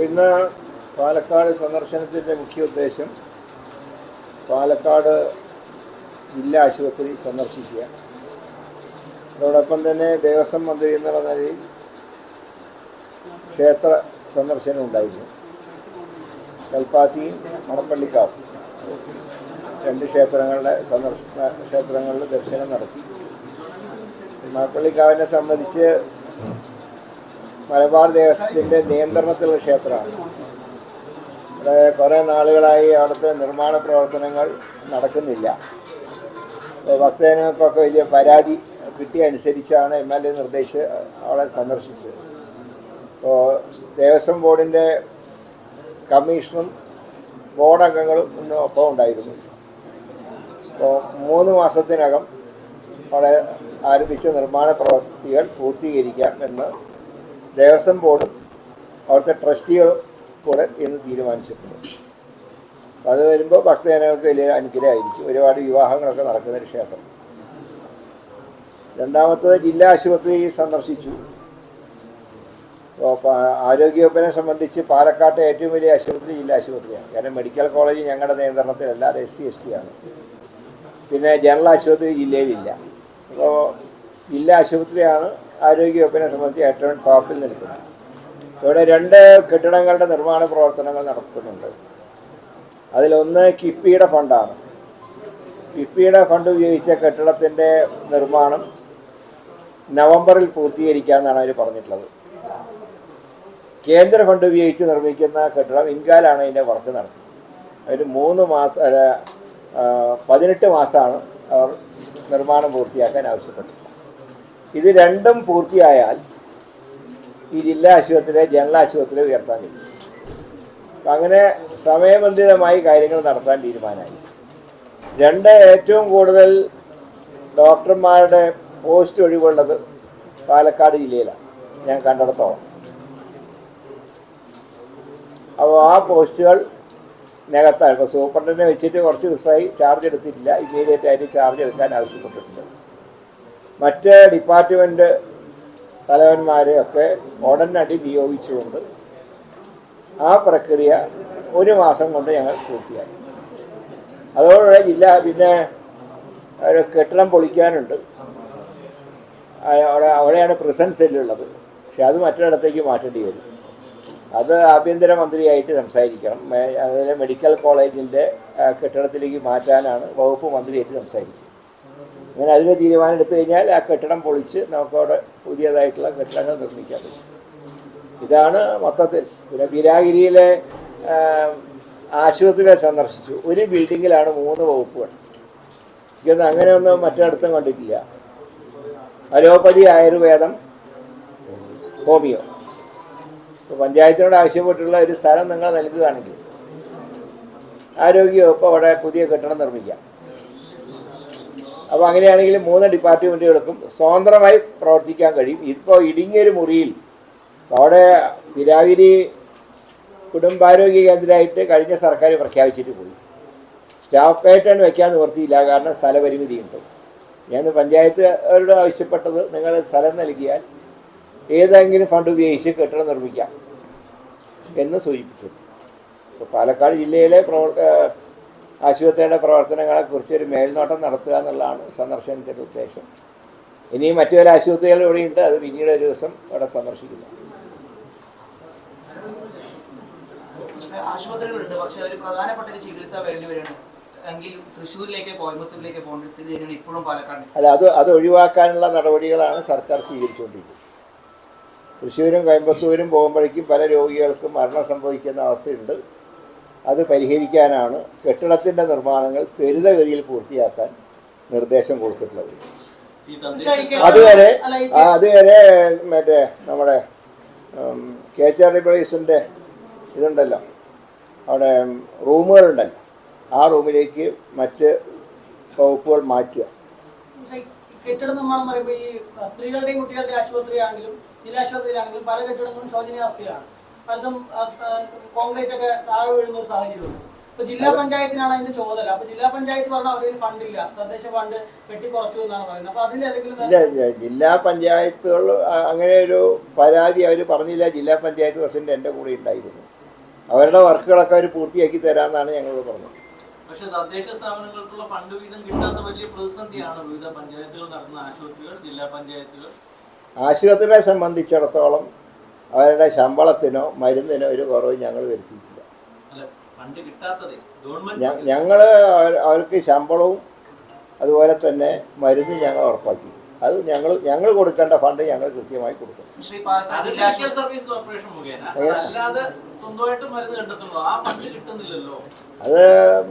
ഇന്ന് പാലക്കാട് സന്ദർശനത്തിൻ്റെ മുഖ്യ ഉദ്ദേശം പാലക്കാട് ജില്ലാ ആശുപത്രി സന്ദർശിക്കുക. അതോടൊപ്പം തന്നെ ദേവസ്വം മന്ത്രി എന്നുള്ള നിലയിൽ ക്ഷേത്ര സന്ദർശനം ഉണ്ടായിരുന്നു. കൽപ്പാത്തിയും മണപ്പള്ളിക്കാവും രണ്ട് ക്ഷേത്രങ്ങളിൽ ദർശനം നടത്തി. മണപ്പള്ളിക്കാവിനെ സംബന്ധിച്ച് മലബാർ ദേവസ്വത്തിൻ്റെ നിയന്ത്രണത്തിലുള്ള ക്ഷേത്രമാണ്. അവിടെ കുറേ നാളുകളായി അവിടുത്തെ നിർമ്മാണ പ്രവർത്തനങ്ങൾ നടക്കുന്നില്ല. ഭക്തജനങ്ങൾക്കൊക്കെ വലിയ പരാതി കിട്ടിയ അനുസരിച്ചാണ് MLA നിർദ്ദേശിച്ച് അവിടെ സന്ദർശിച്ചത്. അപ്പോൾ ദേവസ്വം ബോർഡിൻ്റെ കമ്മീഷണറും ബോർഡ് അംഗങ്ങളും ഇന്ന് ഒപ്പം ഉണ്ടായിരുന്നു. അപ്പോൾ 3 മാസത്തിനകം അവിടെ ആരംഭിച്ച നിർമ്മാണ പ്രവൃത്തികൾ പൂർത്തീകരിക്കാം എന്ന് ദേവസ്വം ബോർഡും അവിടുത്തെ ട്രസ്റ്റികളും കൂടെ ഇന്ന് തീരുമാനിച്ചിട്ടുണ്ട്. അപ്പോൾ അത് വരുമ്പോൾ ഭക്തജനങ്ങൾക്ക് വലിയ അനുഗ്രഹമായിരിക്കും. ഒരുപാട് വിവാഹങ്ങളൊക്കെ നടക്കുന്നൊരു ക്ഷേത്രം. രണ്ടാമത്തത് ജില്ലാ ആശുപത്രി സന്ദർശിച്ചു. അപ്പോൾ ആരോഗ്യവകുപ്പിനെ സംബന്ധിച്ച് പാലക്കാട്ടെ ഏറ്റവും വലിയ ആശുപത്രി ജില്ലാ ആശുപത്രിയാണ്. കാരണം മെഡിക്കൽ കോളേജ് ഞങ്ങളുടെ നിയന്ത്രണത്തിലല്ല, അത് SC/ST ആണ്. പിന്നെ ജനറൽ ആശുപത്രി ജില്ലയിലില്ല. അപ്പോൾ ജില്ലാ ആശുപത്രിയാണ് ആരോഗ്യവകുപ്പിനെ സംബന്ധിച്ച് ഏറ്റവും ടോപ്പിൽ നിൽക്കുന്നത്. ഇവിടെ 2 കെട്ടിടങ്ങളുടെ നിർമ്മാണ പ്രവർത്തനങ്ങൾ നടത്തുന്നുണ്ട്. അതിലൊന്ന് കിഫ്ബിയുടെ ഫണ്ടാണ്. കിഫ്ബിയുടെ ഫണ്ട് ഉപയോഗിച്ച കെട്ടിടത്തിൻ്റെ നിർമ്മാണം നവംബറിൽ പൂർത്തീകരിക്കാമെന്നാണ് അവർ പറഞ്ഞിട്ടുള്ളത്. കേന്ദ്ര ഫണ്ട് ഉപയോഗിച്ച് നിർമ്മിക്കുന്ന കെട്ടിടം ഇൻകാലാണ് അതിൻ്റെ വർക്ക് നടത്തുന്നത്. അതിൽ 18 മാസമാണ് അവർ നിർമ്മാണം പൂർത്തിയാക്കാൻ ആവശ്യപ്പെട്ടത്. ഇത് രണ്ടും പൂർത്തിയായാൽ ഈ ജില്ലാ ആശുപത്രിയെ ജനറൽ ആശുപത്രി ഉയർത്താൻ കഴിയും. അപ്പം അങ്ങനെ സമയബന്ധിതമായി കാര്യങ്ങൾ നടത്താൻ തീരുമാനമായി. 2 ഏറ്റവും കൂടുതൽ ഡോക്ടർമാരുടെ പോസ്റ്റ് ഒഴിവുള്ളത് പാലക്കാട് ജില്ലയിലാണ് ഞാൻ കണ്ടിടത്തോളം. അപ്പോൾ ആ പോസ്റ്റുകൾ നികത്താണ്. ഇപ്പോൾ സൂപ്രണ്ടിനെ വെച്ചിട്ട് കുറച്ച് ദിവസമായി ചാർജ് എടുത്തിട്ടില്ല. ഇമ്മീഡിയറ്റ് ആയിട്ട് ചാർജ് എടുക്കാൻ ആവശ്യപ്പെട്ടിട്ടുണ്ട്. മറ്റ് ഡിപ്പാർട്ട്മെൻറ്റ് തലവന്മാരെയൊക്കെ ഉടനടി നിയോഗിച്ചുകൊണ്ട് ആ പ്രക്രിയ 1 മാസം കൊണ്ട് ഞങ്ങൾ പൂർത്തിയാക്കി. അതോടെ പിന്നെ ഒരു കെട്ടിടം പൊളിക്കാനുണ്ട്. അവിടെയാണ് പ്രിസൺ സെല്ലുള്ളത്. പക്ഷെ അത് മറ്റൊരിടത്തേക്ക് മാറ്റേണ്ടി വരും. അത് ആഭ്യന്തരമന്ത്രിയായിട്ട് സംസാരിക്കണം. അതുപോലെ മെഡിക്കൽ കോളേജിൻ്റെ കെട്ടിടത്തിലേക്ക് മാറ്റാനാണ് വകുപ്പ് മന്ത്രിയായിട്ട് സംസാരിക്കുക. അങ്ങനെ അതിന് തീരുമാനം എടുത്തു കഴിഞ്ഞാൽ ആ കെട്ടിടം പൊളിച്ച് നമുക്കവിടെ പുതിയതായിട്ടുള്ള കെട്ടിടങ്ങൾ നിർമ്മിക്കാൻ പറ്റും. ഇതാണ് മൊത്തത്തിൽ. പിന്നെ വിരാഗിരിയിലെ ആശുപത്രിയെ സന്ദർശിച്ചു. ഒരു ബിൽഡിങ്ങിലാണ് 3 വകുപ്പുകൾ. എനിക്കൊന്നും അങ്ങനെയൊന്നും മറ്റിടത്തും കണ്ടിട്ടില്ല. അലോപ്പതി, ആയുർവേദം, ഹോമിയോ. ഇപ്പോൾ പഞ്ചായത്തിനോട് ആവശ്യപ്പെട്ടുള്ള ഒരു സ്ഥലം നിങ്ങൾ നൽകുകയാണെങ്കിൽ ആരോഗ്യവകുപ്പ് അവിടെ പുതിയ കെട്ടിടം നിർമ്മിക്കാം. അപ്പോൾ അങ്ങനെയാണെങ്കിൽ 3 ഡിപ്പാർട്ട്മെൻറ്റുകൾക്കും സ്വതന്ത്രമായി പ്രവർത്തിക്കാൻ കഴിയും. ഇപ്പോൾ ഇടുങ്ങിയൊരു മുറിയിൽ അവിടെ വിരാഗിരി കുടുംബാരോഗ്യ കേന്ദ്രമായിട്ട് കഴിഞ്ഞ സർക്കാർ പ്രഖ്യാപിച്ചിട്ട് പോയി. സ്റ്റാഫ് പാറ്റേൺ വയ്ക്കാൻ നിവർത്തിയില്ല, കാരണം സ്ഥലപരിമിതിയുണ്ട്. ഞാൻ പഞ്ചായത്തുകാരോട് ആവശ്യപ്പെട്ടത് നിങ്ങൾ സ്ഥലം നൽകിയാൽ ഏതെങ്കിലും ഫണ്ട് ഉപയോഗിച്ച് കെട്ടിടം നിർമ്മിക്കാം എന്ന് സൂചിപ്പിച്ചു. ഇപ്പോൾ പാലക്കാട് ജില്ലയിലെ ആശുപത്രിയുടെ പ്രവർത്തനങ്ങളെക്കുറിച്ച് ഒരു മേൽനോട്ടം നടത്തുക എന്നുള്ളതാണ് സന്ദർശനത്തിൻ്റെ ഉദ്ദേശം. ഇനിയും മറ്റു പല ആശുപത്രികൾ ഇവിടെയുണ്ട്. അത് പിന്നീട് ഒരു ദിവസം ഇവിടെ സന്ദർശിക്കുന്നു. ആശുപത്രികളുണ്ട്, പക്ഷെ ഒരു പ്രധാനപ്പെട്ട ഒരു ചികിത്സ വേണ്ടി വരികയാണ് എങ്കിൽ തൃശ്ശൂരിലേക്ക് പോകേണ്ട സ്ഥിതി തന്നെയാണ് ഇപ്പോഴും പാലക്കാട്. അല്ല, അത് ഒഴിവാക്കാനുള്ള നടപടികളാണ് സർക്കാർ സ്വീകരിച്ചുകൊണ്ടിരിക്കുന്നത്. തൃശ്ശൂരും കോയമ്പത്തൂരും പോകുമ്പോഴേക്കും പല രോഗികൾക്കും മരണം സംഭവിക്കുന്ന അവസ്ഥയുണ്ട്. അത് പരിഹരിക്കാനാണ് കെട്ടിടത്തിൻ്റെ നിർമ്മാണങ്ങൾ ത്വരിതഗതിയിൽ പൂർത്തിയാക്കാൻ നിർദ്ദേശം കൊടുത്തിട്ടുള്ളത്. അതുവരെ മറ്റേ നമ്മുടെ KHRDപ്ലേസിൻ്റെ ഇതുണ്ടല്ലോ, അവിടെ റൂമുകളുണ്ടല്ലോ, ആ റൂമിലേക്ക് മറ്റ് വകുപ്പുകൾ മാറ്റുക. കെട്ടിട നിർമ്മാണം പറയുമ്പോൾ ഈ സ്ത്രീകളുടെയും കുട്ടികളുടെ ആശുപത്രിയാണെങ്കിലും ജില്ലാ ആശുപത്രിയിലാണെങ്കിലും പല കെട്ടിടങ്ങളും ശോചനീയാവസ്ഥയിലാണ്. പലതും കോൺക്രീറ്റ് ഒക്കെ താഴെ വീഴുന്ന ഒരു സാഹചര്യമുണ്ട്. ഇപ്പൊ ജില്ലാ പഞ്ചായത്തിനാണ് അതിന്റെ ചുമതല. അപ്പൊ ജില്ലാ പഞ്ചായത്ത് പറഞ്ഞാൽ അവരുടെ ഫണ്ടില്ല, തദ്ദേശ ഫണ്ട് വെട്ടിക്കുറച്ചു എന്നാണ് പറയുന്നത്. അപ്പൊ അതിൽ ഏതെങ്കിലും ജില്ലാ പഞ്ചായത്തുകൾ അങ്ങനെ ഒരു പരാതി അവർ പറഞ്ഞില്ല. ജില്ലാ പഞ്ചായത്ത് പ്രസിഡന്റ് എൻ്റെ കൂടെ ഉണ്ടായിരുന്നു. അവരുടെ വർക്കുകളൊക്കെ അവർ പൂർത്തിയാക്കി തരാമെന്നാണ് ഞങ്ങളോട് പറഞ്ഞത്. പക്ഷെ തദ്ദേശ സ്ഥാപനങ്ങൾക്കുള്ള ഫണ്ട് വീതം കിട്ടാത്ത വലിയ പ്രതിസന്ധിയാണ് വിവിധ പഞ്ചായത്തുകൾ നടത്തുന്ന ആശുപത്രികൾ, ജില്ലാ പഞ്ചായത്തുകൾ. ആശുപത്രികളെ സംബന്ധിച്ചിടത്തോളം അവരുടെ ശമ്പളത്തിനോ മരുന്നിനോ ഒരു കുറവ് ഞങ്ങൾ വരുത്തിയിട്ടില്ല. അല്ല, ഫണ്ട് കിട്ടാത്തതേ ഞങ്ങൾ അവർക്ക് ശമ്പളവും അതുപോലെ തന്നെ മരുന്നും ഞങ്ങൾ ഉറപ്പാക്കി. അത് ഞങ്ങൾ കൊടുക്കേണ്ട ഫണ്ട് ഞങ്ങൾ കൃത്യമായി കൊടുക്കും. സർവീസ് കോർപ്പറേഷൻ മുഖേന അല്ലാതെ സ്വന്തമായിട്ട് മരുന്ന് കണ്ടെത്തുള്ളൂ, ആ ഫണ്ട് കിട്ടുന്നില്ലല്ലോ. അത്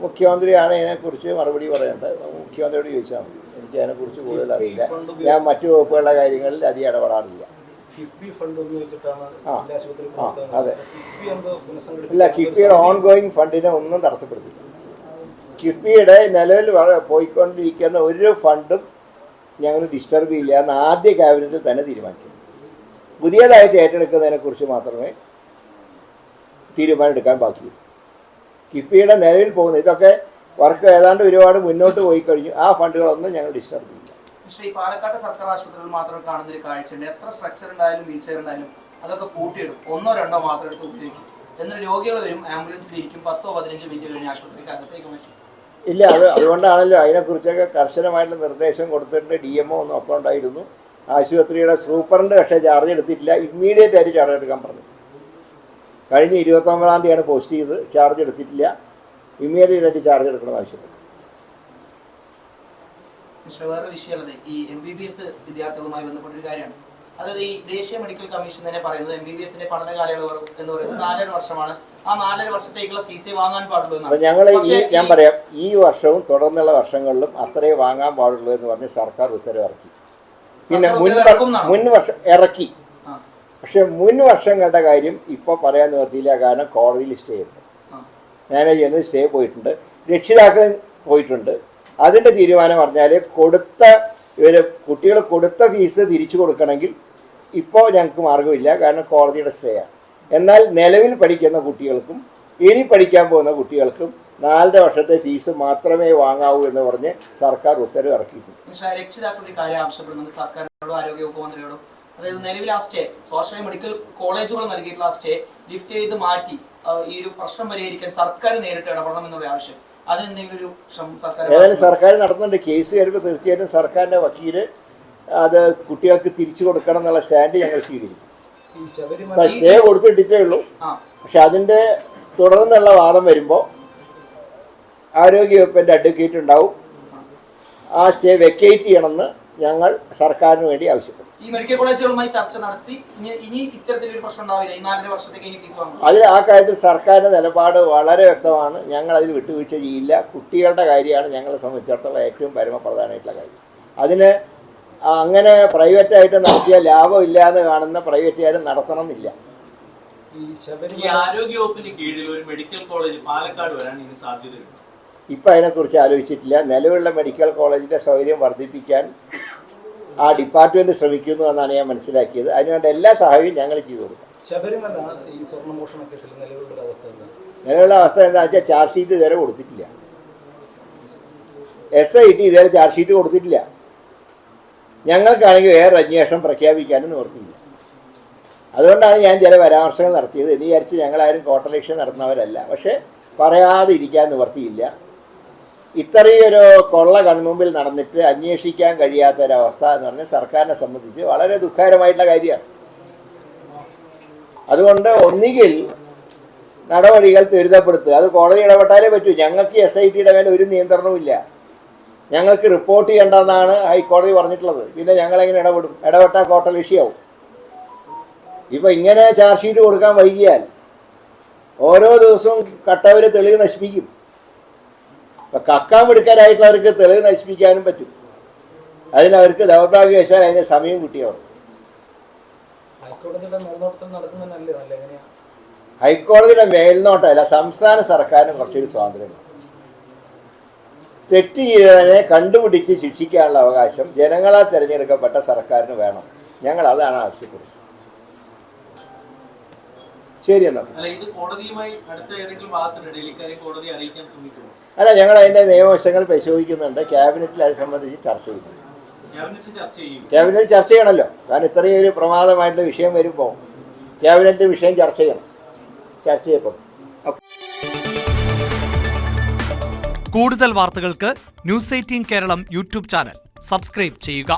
മുഖ്യമന്ത്രിയാണ് ഇതിനെക്കുറിച്ച് മറുപടി പറയേണ്ടത്. മുഖ്യമന്ത്രിയോട് ചോദിച്ചാൽ മതി. എനിക്ക് അതിനെക്കുറിച്ച് കൂടുതൽ അറിയില്ല. ഞാൻ മറ്റു വകുപ്പുകളുടെ കാര്യങ്ങളിൽ അധികം ഇടപെടാറില്ല. അതെ, ഇല്ല, കിഫ്ബിയുടെ ഓൺഗോയിങ് ഫണ്ടിനെ ഒന്നും തടസ്സപ്പെടുത്തില്ല. കിഫ്ബിയുടെ നിലവിൽ പോയിക്കൊണ്ടിരിക്കുന്ന ഒരു ഫണ്ടും ഞങ്ങൾ ഡിസ്റ്റർബ് ചെയ്യില്ല എന്ന് ആദ്യ ക്യാബിനറ്റിൽ തന്നെ തീരുമാനിച്ചു. പുതിയതായിട്ട് ഏറ്റെടുക്കുന്നതിനെക്കുറിച്ച് മാത്രമേ തീരുമാനം എടുക്കാൻ ബാക്കിയുള്ളൂ. കിഫ്ബിയുടെ നിലവിൽ പോകുന്ന ഇതൊക്കെ വർക്ക് ഏതാണ്ട് ഒരുപാട് മുന്നോട്ട് പോയി കഴിഞ്ഞു. ആ ഫണ്ടുകളൊന്നും ഞങ്ങൾ ഡിസ്റ്റർബ് ചെയ്യില്ല. പക്ഷേ ഈ പാലക്കാട് സർക്കാർ ആശുപത്രികൾ മാത്രം കാണുന്ന ഒരു കാഴ്ചയുണ്ട്. എത്ര സ്ട്രക്ചർ ഉണ്ടായാലും വീൽ ചെയർ ഉണ്ടായാലും അതൊക്കെ പൂട്ടിയിടും, 1 or 2 മാത്രം എടുത്ത് ഉപയോഗിക്കും. എന്നിട്ട് രോഗികൾ വരും, ആംബുലൻസിൽ ഇരിക്കും, 10-15 മിനിറ്റ് കഴിഞ്ഞ് ആശുപത്രിക്ക് അകത്തേക്ക് പറ്റും. ഇല്ല, അതുകൊണ്ടാണല്ലോ അതിനെക്കുറിച്ചൊക്കെ കർശനമായിട്ടുള്ള നിർദ്ദേശം കൊടുത്തിട്ടുണ്ട്. DMO ഒന്നും ഒപ്പം ഉണ്ടായിരുന്നു. ആശുപത്രിയുടെ സൂപ്രണ്ട് പക്ഷേ ചാർജ് എടുത്തിട്ടില്ല. ഇമ്മീഡിയറ്റ് ആയിട്ട് ചാർജ് എടുക്കാൻ പറഞ്ഞു. കഴിഞ്ഞ 29-ാം തീയതിയാണ് പോസ്റ്റ് ചെയ്ത്. ചാർജ് എടുത്തിട്ടില്ല. ഇമ്മീഡിയറ്റ് ആയിട്ട് ചാർജ് എടുക്കണം ആവശ്യപ്പെട്ടു. വേറെ വിഷയമുള്ളത് ഈ MBBS വിദ്യാർത്ഥികളുമായി ബന്ധപ്പെട്ടൊരു കാര്യമാണ്. അതായത് ഈ ദേശീയ മെഡിക്കൽ കമ്മീഷൻ തന്നെ പറയുന്നത് MBBSന്റെ പഠന കാലയളവ് എന്ന് പറയുന്നത് 4.5 വർഷമാണ്. ആ 4.5 വർഷത്തേക്കുള്ള ഫീസേ വാങ്ങാൻ പാടുള്ളൂ എന്നാണ്. ഞാൻ പറയാം, ഈ വർഷവും തുടർന്നുള്ള വർഷങ്ങളിലും അത്രേ വാങ്ങാൻ പാടുള്ളൂ എന്ന് പറഞ്ഞ് സർക്കാർ ഉത്തരവ് ഇറക്കി. പിന്നെ മുൻ വർഷം ഇറക്കി. പക്ഷെ മുൻ വർഷങ്ങളുടെ കാര്യം ഇപ്പോൾ പറയാൻ നിവർത്തിയില്ല. കാരണം കോടതിയിൽ സ്റ്റേ ഉണ്ട്. മാനേജ് ചെയ്യുന്നത് സ്റ്റേ പോയിട്ടുണ്ട്. രക്ഷിതാക്കൾ പോയിട്ടുണ്ട്. അതിൻ്റെ തീരുമാനം പറഞ്ഞാൽ കുട്ടികൾ കൊടുത്ത ഫീസ് തിരിച്ചു കൊടുക്കണമെങ്കിൽ ഇപ്പോൾ ഞങ്ങൾക്ക് മാർഗമില്ല. കാരണം കോടതിയുടെ സ്റ്റേ ആണ്. എന്നാൽ നിലവിൽ പഠിക്കുന്ന കുട്ടികൾക്കും ഇനി പഠിക്കാൻ പോകുന്ന കുട്ടികൾക്കും 4 വർഷത്തെ ഫീസ് മാത്രമേ വാങ്ങാവൂ എന്ന് പറഞ്ഞ് സർക്കാർ ഉത്തരവ് ഇറക്കിയിട്ടുണ്ട്. രക്ഷിതാക്കളുടെ കാര്യം ആവശ്യപ്പെടുന്നുണ്ട് സർക്കാരിനോടും ആരോഗ്യവകുപ്പ് മന്ത്രിയോടും. അതായത് നിലവിൽ ആ സ്റ്റേ സ്വാശ്രയ മെഡിക്കൽ കോളേജുകൾ നൽകിയിട്ടുള്ള ആ സ്റ്റേ ലിഫ്റ്റ് ചെയ്ത് മാറ്റി ഈ ഒരു പ്രശ്നം പരിഹരിക്കാൻ സർക്കാർ നേരിട്ട് ഇടപെടണം എന്നുള്ള ആവശ്യം, അതിനെന്തെങ്കിലും ഒരു ഏതായാലും സർക്കാർ നടത്തുന്നുണ്ട്. കേസ് വരുമ്പോൾ തീർച്ചയായിട്ടും സർക്കാരിൻ്റെ വക്കീല് അത് കുട്ടികൾക്ക് തിരിച്ചു കൊടുക്കണം എന്നുള്ള സ്റ്റാൻഡ് ഞങ്ങൾ സ്വീകരിക്കും. സ്റ്റേ കൊടുത്തിട്ടേ ഉള്ളൂ. പക്ഷെ അതിൻ്റെ തുടർന്നുള്ള വാദം വരുമ്പോൾ ആരോഗ്യവകുപ്പിൻ്റെ അഡ്വക്കേറ്റ് ഉണ്ടാവും. ആ സ്റ്റേ വെക്കേറ്റ് ചെയ്യണമെന്ന് ഞങ്ങൾ സർക്കാരിന് വേണ്ടി ആവശ്യപ്പെടും. ഈ മെഡിക്കൽ കോളേജുകളുമായി ചർച്ച നടത്തി ഇനി ഇത്തരത്തിലൊരു പ്രശ്നം ഉണ്ടാവില്ല, ഈ 4.5 വർഷത്തേക്ക് ഇനി ഫീസ് വാങ്ങും. അതിൽ ആ കാര്യത്തിൽ സർക്കാരിൻ്റെ നിലപാട് വളരെ വ്യക്തമാണ്. ഞങ്ങൾ അതിൽ വിട്ടുവീഴ്ച ചെയ്യില്ല. കുട്ടികളുടെ കാര്യമാണ് ഞങ്ങളെ സംബന്ധിച്ചിടത്തോളം ഏറ്റവും പരമപ്രധാനമായിട്ടുള്ള കാര്യം. അതിന് അങ്ങനെ പ്രൈവറ്റായിട്ട് നടത്തിയ ലാഭമില്ല എന്ന് കാണുന്ന പ്രൈവറ്റുകാരും നടത്തണം എന്നില്ല. ഈ ആരോഗ്യവകുപ്പിന് കീഴിൽ ഒരു മെഡിക്കൽ കോളേജ് പാലക്കാട് വരാൻ ഇനി സാധ്യതയുണ്ട്. ഇപ്പം അതിനെക്കുറിച്ച് ആലോചിച്ചിട്ടില്ല. നിലവിലുള്ള മെഡിക്കൽ കോളേജിൻ്റെ സൗകര്യം വർദ്ധിപ്പിക്കാൻ ആ ഡിപ്പാർട്ട്മെന്റ് ശ്രമിക്കുന്നു എന്നാണ് ഞാൻ മനസ്സിലാക്കിയത്. അതിനുവേണ്ട എല്ലാ സഹായവും ഞങ്ങൾ ചെയ്തു കൊടുക്കും. നിലവിലുള്ള അവസ്ഥ എന്താ വെച്ചാൽ ചാർജ് ഷീറ്റ് ഇതുവരെ കൊടുത്തിട്ടില്ല. SIT ഇതുവരെ ചാർജ് ഷീറ്റ് കൊടുത്തിട്ടില്ല. ഞങ്ങൾക്കാണെങ്കിൽ വേറെ അന്വേഷണം പ്രഖ്യാപിക്കാനും നിവർത്തിയില്ല. അതുകൊണ്ടാണ് ഞാൻ ചില പരാമർശങ്ങൾ നടത്തിയത്. എന്ന് വിചാരിച്ച് ഞങ്ങളാരും കോട്ടലക്ഷ്യം നടത്തുന്നവരല്ല. പക്ഷെ പറയാതെ ഇരിക്കാൻ നിവർത്തിയില്ല. ഇത്രയൊരു കൊള്ള കൺമുമ്പിൽ നടന്നിട്ട് അന്വേഷിക്കാൻ കഴിയാത്തൊരവസ്ഥ എന്ന് പറഞ്ഞാൽ സർക്കാരിനെ സംബന്ധിച്ച് വളരെ ദുഃഖകരമായിട്ടുള്ള കാര്യമാണ്. അതുകൊണ്ട് ഒന്നുകിൽ നടപടികൾ ത്വരിതപ്പെടുത്തുക. അത് കോടതി ഇടപെട്ടാലേ പറ്റൂ. ഞങ്ങൾക്ക് SITയുടെ മേലെ ഒരു നിയന്ത്രണവുമില്ല. ഞങ്ങൾക്ക് റിപ്പോർട്ട് ചെയ്യേണ്ടെന്നാണ് ഹൈക്കോടതി പറഞ്ഞിട്ടുള്ളത്. പിന്നെ ഞങ്ങളെങ്ങനെ ഇടപെടും? ഇടപെട്ടാൽ കോട്ടലക്ഷ്യമാവും. ഇപ്പം ഇങ്ങനെ ചാർജ് ഷീറ്റ് കൊടുക്കാൻ വൈകിയാൽ ഓരോ ദിവസവും കട്ടവർ തെളിവ് നശിപ്പിക്കും. ഇപ്പം കക്കാൻ എടുക്കാനായിട്ടുള്ളവർക്ക് തെളിവ് നശിപ്പിക്കാനും പറ്റും. അതിനവർക്ക് ദൗർഭാഗ്യവശാൽ അതിന് സമയം കിട്ടിയവർ. ഹൈക്കോടതിയുടെ മേൽനോട്ടമല്ല, സംസ്ഥാന സർക്കാരിന് കുറച്ചൊരു സ്വാതന്ത്ര്യമാണ്. തെറ്റ് ചെയ്തതിനെ കണ്ടുപിടിച്ച് ശിക്ഷിക്കാനുള്ള അവകാശം ജനങ്ങളാൽ തിരഞ്ഞെടുക്കപ്പെട്ട സർക്കാരിന് വേണം. ഞങ്ങൾ അതാണ് ആവശ്യപ്പെടുന്നത്. ശരി എന്നാൽ. അല്ല, ഇത് കോടതിയുമായി അടുത്ത ഏതെങ്കിലും ഭാഗത്തുണ്ട് ഇക്കാര്യം കോടതിയെ അറിയിക്കാൻ ശ്രമിക്കുമോ? അല്ല, ഞങ്ങൾ അതിൻ്റെ നിയമവശങ്ങൾ പരിശോധിക്കുന്നുണ്ട്. ക്യാബിനറ്റിൽ അത് സംബന്ധിച്ച് ചർച്ച ചെയ്യുന്നു. ക്യാബിനറ്റ് ചർച്ച ചെയ്യണമല്ലോ. കാരണം ഇത്രയും ഒരു പ്രമാദമായിട്ടുള്ള വിഷയം വരുമ്പോൾ ക്യാബിനറ്റ് വിഷയം ചർച്ച ചെയ്യണം. ചർച്ച ചെയ്യപ്പെടും. കൂടുതൽ വാർത്തകൾക്ക് news 18 Keralam YouTube channel subscribe ചെയ്യുക.